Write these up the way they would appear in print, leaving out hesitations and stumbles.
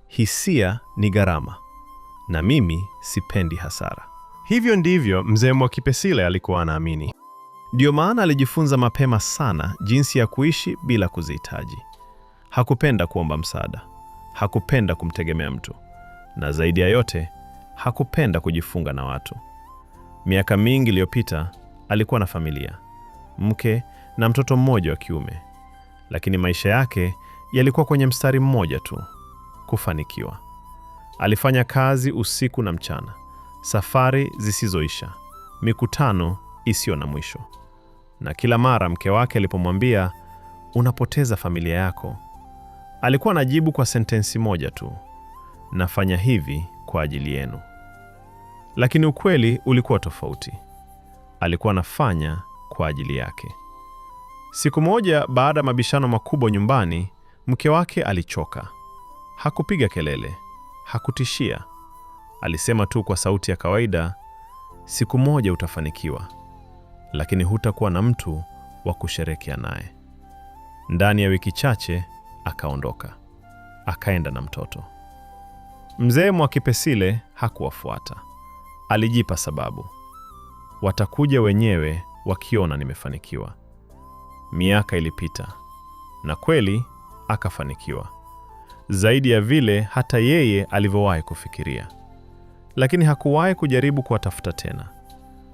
hisia ni gharama, na mimi sipendi hasara. Hivyo ndivyo mzee Mwakipesile alikuwa anaamini. Ndio maana alijifunza mapema sana jinsi ya kuishi bila kuzihitaji. Hakupenda kuomba msaada, hakupenda kumtegemea mtu, na zaidi ya yote, hakupenda kujifunga na watu. Miaka mingi iliyopita alikuwa na familia, mke na mtoto mmoja wa kiume, lakini maisha yake yalikuwa kwenye mstari mmoja tu: kufanikiwa. Alifanya kazi usiku na mchana, safari zisizoisha, mikutano isiyo na mwisho. Na kila mara mke wake alipomwambia, unapoteza familia yako, alikuwa anajibu kwa sentensi moja tu: nafanya hivi kwa ajili yenu. Lakini ukweli ulikuwa tofauti. Alikuwa anafanya kwa ajili yake. Siku moja, baada ya mabishano makubwa nyumbani, mke wake alichoka. Hakupiga kelele, hakutishia. Alisema tu kwa sauti ya kawaida, siku moja utafanikiwa, lakini hutakuwa na mtu wa kusherehekea naye. Ndani ya wiki chache akaondoka, akaenda na mtoto. Mzee Mwakipesile hakuwafuata. Alijipa sababu: watakuja wenyewe wakiona nimefanikiwa. Miaka ilipita, na kweli akafanikiwa, zaidi ya vile hata yeye alivyowahi kufikiria. Lakini hakuwahi kujaribu kuwatafuta tena,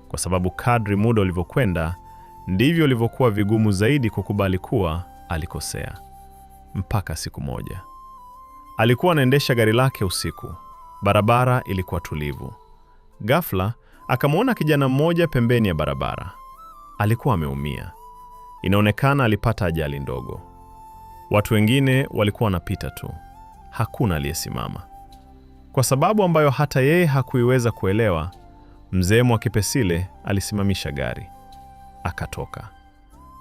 kwa sababu kadri muda ulivyokwenda ndivyo ulivyokuwa vigumu zaidi kukubali kuwa alikosea. Mpaka siku moja alikuwa anaendesha gari lake usiku. Barabara ilikuwa tulivu. Ghafla akamwona kijana mmoja pembeni ya barabara. Alikuwa ameumia. Inaonekana alipata ajali ndogo. Watu wengine walikuwa wanapita tu, hakuna aliyesimama. Kwa sababu ambayo hata yeye hakuiweza kuelewa, mzee Mwakipesile alisimamisha gari. Akatoka,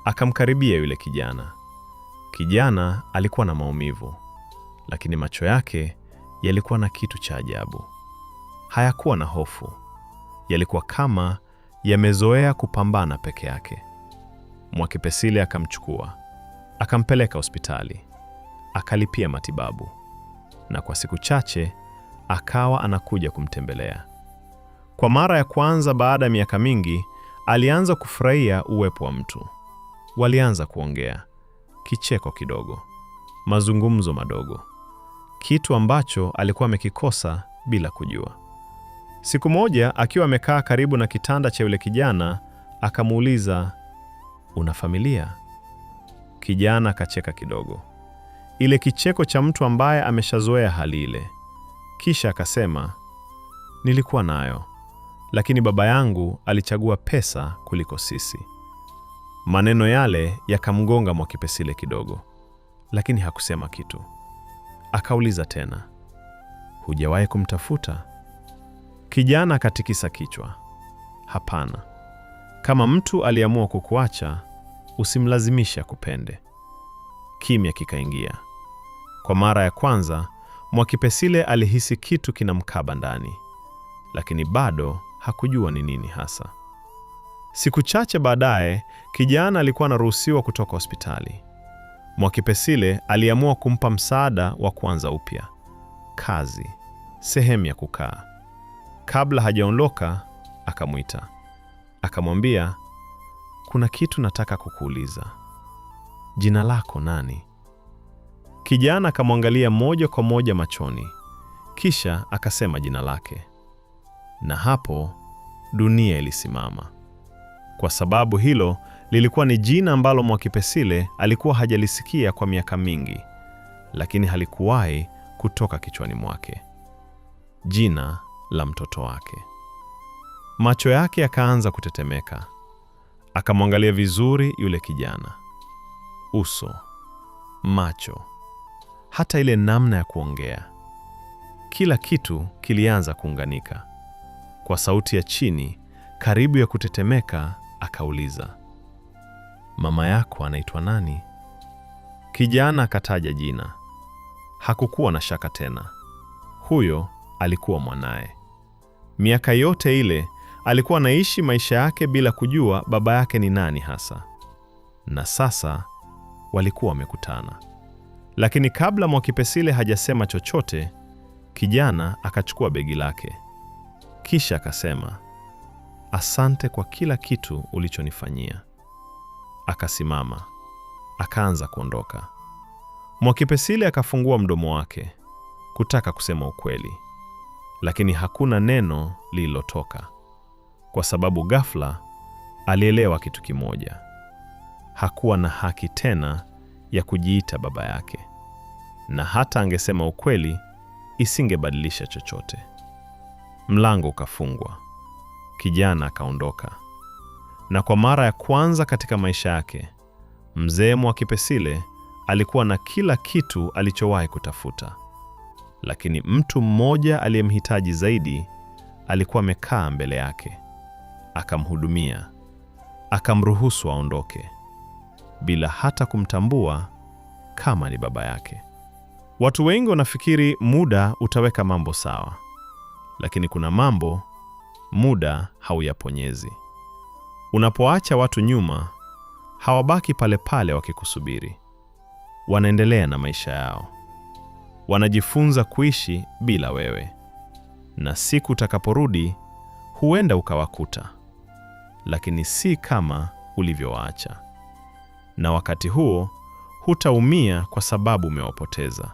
akamkaribia yule kijana. Kijana alikuwa na maumivu, lakini macho yake yalikuwa na kitu cha ajabu. Hayakuwa na hofu, yalikuwa kama yamezoea kupambana peke yake. Mwakipesile akamchukua, akampeleka hospitali, akalipia matibabu, na kwa siku chache akawa anakuja kumtembelea. Kwa mara ya kwanza baada ya miaka mingi, alianza kufurahia uwepo wa mtu. Walianza kuongea, kicheko kidogo, mazungumzo madogo, kitu ambacho alikuwa amekikosa bila kujua. Siku moja akiwa amekaa karibu na kitanda cha yule kijana, akamuuliza, una familia? Kijana akacheka kidogo, ile kicheko cha mtu ambaye ameshazoea hali ile. Kisha akasema, nilikuwa nayo, lakini baba yangu alichagua pesa kuliko sisi. Maneno yale yakamgonga Mwakipesile kidogo, lakini hakusema kitu. Akauliza tena, hujawahi kumtafuta? Kijana akatikisa kichwa. Hapana. Kama mtu aliamua kukuacha, usimlazimishe akupende. Kimya kikaingia. Kwa mara ya kwanza, Mwakipesile alihisi kitu kinamkaba ndani, lakini bado hakujua ni nini hasa. Siku chache baadaye, kijana alikuwa anaruhusiwa kutoka hospitali. Mwakipesile aliamua kumpa msaada wa kuanza upya: kazi, sehemu ya kukaa. Kabla hajaondoka, akamwita. Akamwambia, kuna kitu nataka kukuuliza. Jina lako nani? Kijana akamwangalia moja kwa moja machoni, kisha akasema jina lake. Na hapo dunia ilisimama, kwa sababu hilo lilikuwa ni jina ambalo Mwakipesile alikuwa hajalisikia kwa miaka mingi, lakini halikuwahi kutoka kichwani mwake: jina la mtoto wake. Macho yake yakaanza kutetemeka. Akamwangalia vizuri yule kijana, uso, macho, hata ile namna ya kuongea. Kila kitu kilianza kuunganika. Kwa sauti ya chini, karibu ya kutetemeka, akauliza, mama yako anaitwa nani? Kijana akataja jina. Hakukuwa na shaka tena. Huyo alikuwa mwanaye. Miaka yote ile alikuwa anaishi maisha yake bila kujua baba yake ni nani hasa. Na sasa walikuwa wamekutana. Lakini kabla Mwakipesile hajasema chochote, Kijana akachukua begi lake, kisha akasema, asante kwa kila kitu ulichonifanyia. Akasimama, akaanza kuondoka. Mwakipesile akafungua mdomo wake kutaka kusema ukweli, lakini hakuna neno lililotoka, kwa sababu ghafla alielewa kitu kimoja: hakuwa na haki tena ya kujiita baba yake, na hata angesema ukweli isingebadilisha chochote. Mlango ukafungwa, kijana akaondoka, na kwa mara ya kwanza katika maisha yake, mzee Mwakipesile alikuwa na kila kitu alichowahi kutafuta, lakini mtu mmoja aliyemhitaji zaidi alikuwa amekaa mbele yake, akamhudumia, akamruhusu aondoke bila hata kumtambua kama ni baba yake. Watu wengi wanafikiri muda utaweka mambo sawa, lakini kuna mambo muda hauyaponyezi. Unapoacha watu nyuma, hawabaki pale pale wakikusubiri. Wanaendelea na maisha yao. Wanajifunza kuishi bila wewe. Na siku utakaporudi, huenda ukawakuta, lakini si kama ulivyowaacha. Na wakati huo, hutaumia kwa sababu umewapoteza.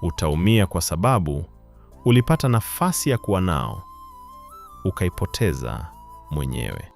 Utaumia kwa sababu ulipata nafasi ya kuwa nao, ukaipoteza mwenyewe.